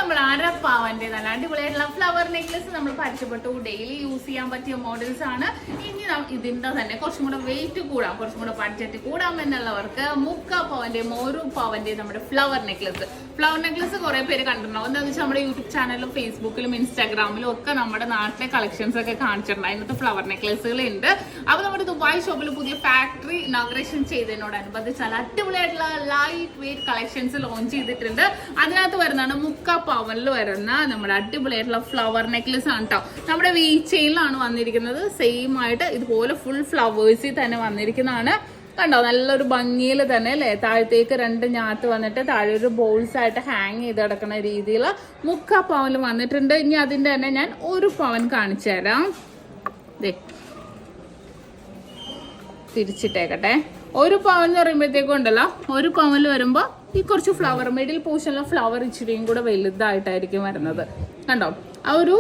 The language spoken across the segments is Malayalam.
നമ്മൾ അരപ്പാവന്റെ നല്ല അടിപൊളിയായിട്ടുള്ള ഫ്ലവർ നെക്ലസ് നമ്മൾ പരിചയപ്പെട്ടു. ഡെയിലി യൂസ് ചെയ്യാൻ പറ്റിയ മോഡൽസ് ആണ്. ഇനി ഇതിന്റെ തന്നെ കുറച്ചും കൂടെ വെയിറ്റ് കൂടാം, കുറച്ചും കൂടെ ബഡ്ജറ്റ് കൂടാം എന്നുള്ളവർക്ക് 3/4 പവന്റെയും 1 പവന്റെയും നമ്മുടെ ഫ്ലവർ നെക്ലസ് കുറെ പേര് കണ്ടിട്ടുണ്ടാവും. എന്താണെന്ന് വെച്ചാൽ നമ്മുടെ യൂട്യൂബ് ചാനലിലും ഫേസ്ബുക്കിലും ഇൻസ്റ്റാഗ്രാമിലും ഒക്കെ നമ്മുടെ നാട്ടിലെ കളക്ഷൻസ് ഒക്കെ കാണിച്ചിട്ടുണ്ട്. അതിനകത്ത് ഫ്ലവർ നെക്ലസുകൾ ഉണ്ട്. അപ്പൊ നമ്മുടെ ദുബായ് ഷോപ്പിൽ പുതിയ ഫാക്ടറി ഇനോഗ്രേഷൻ ചെയ്തതിനോടനുബന്ധിച്ച് നല്ല അടിപൊളിയായിട്ടുള്ള ലൈറ്റ് വെയിറ്റ് കളക്ഷൻസ് ലോഞ്ച് ചെയ്തിട്ടുണ്ട്. അതിനകത്ത് വരുന്നതാണ് 3/4 പവനിൽ വരുന്ന നമ്മുടെ അടിപൊളിയായിട്ടുള്ള ഫ്ലവർ നെക്ലസ് ആണ് കേട്ടോ. നമ്മുടെ വി ചെയിനിലാണ് വന്നിരിക്കുന്നത്. സെയിം ആയിട്ട് ഇതുപോലെ ഫുൾ ഫ്ലവേഴ്സിൽ തന്നെ വന്നിരിക്കുന്നതാണ്. കണ്ടോ, നല്ലൊരു ഭംഗിയിൽ തന്നെ അല്ലേ. താഴത്തേക്ക് 2 ഞാത്ത് വന്നിട്ട് താഴെ ഒരു ബോൾസ് ആയിട്ട് ഹാങ് ചെയ്ത് കിടക്കുന്ന രീതിയിൽ 3/4 പവനിൽ വന്നിട്ടുണ്ട്. ഇനി അതിന്റെ തന്നെ ഞാൻ 1 പവൻ കാണിച്ചു തരാം. തിരിച്ചിട്ടേക്കട്ടെ. 1 പവൻ എന്ന് പറയുമ്പോഴത്തേക്കും ഉണ്ടല്ലോ, 1 പവനിൽ വരുമ്പോ ഈ കുറച്ച് ഫ്ലവർ മിഡിൽ പോർഷനിലെ ഫ്ലവർ ഇച്ചിരിയും കൂടെ വലുതായിട്ടായിരിക്കും വരുന്നത്. കണ്ടോ, ആ ഒരു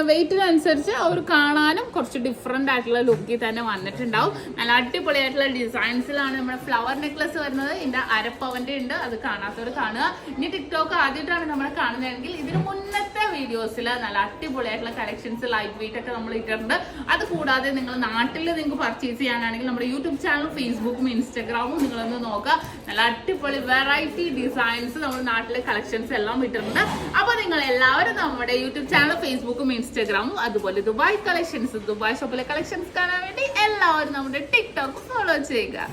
വെയിറ്റിനനുസരിച്ച് അവർ കാണാനും കുറച്ച് ഡിഫറെന്റ് ആയിട്ടുള്ള ലുക്കിൽ തന്നെ വന്നിട്ടുണ്ടാവും. നല്ല അടിപൊളിയായിട്ടുള്ള ഡിസൈൻസിലാണ് നമ്മുടെ ഫ്ലവർ നെക്ലസ് വരുന്നത്. ഇതിന്റെ അരപ്പവന്റെ ഉണ്ട്, അത് കാണാത്തവർ കാണുക. ഇനി ടിക്ടോക്ക് ആദ്യമായിട്ടാണ് നമ്മൾ കാണുന്നതെങ്കിൽ ഇതിന് മുന്നത്തെ വീഡിയോസിൽ നല്ല അടിപൊളിയായിട്ടുള്ള കളക്ഷൻസ് ലൈറ്റ് വെയിറ്റ് ഒക്കെ നമ്മൾ ഇട്ടിട്ടുണ്ട്. അത് കൂടാതെ നിങ്ങൾ നാട്ടിൽ നിങ്ങൾക്ക് പർച്ചേസ് ചെയ്യാനാണെങ്കിൽ നമ്മുടെ യൂട്യൂബ് ചാനലും ഫേസ്ബുക്കും ഇൻസ്റ്റാഗ്രാമും നിങ്ങളൊന്ന് നോക്കുക. നല്ല അടിപൊളി വെറൈറ്റി ഡിസൈൻസ് നമ്മുടെ നാട്ടിലെ കളക്ഷൻസ് എല്ലാം ഇട്ടിട്ടുണ്ട്. അപ്പൊ നിങ്ങൾ എല്ലാവരും നമ്മുടെ യൂട്യൂബ് ചാനൽ ഫേസ്ബുക്കും ഇൻസ്റ്റാഗ്രാമും അതുപോലെ ദുബായ് കളക്ഷൻസ്, ദുബായ് ഷോപ്പിലെ കളക്ഷൻസ് കാണാൻ വേണ്ടി എല്ലാവരും നമ്മുടെ ടിക്ടോക്ക് ഫോളോ ചെയ്യുക.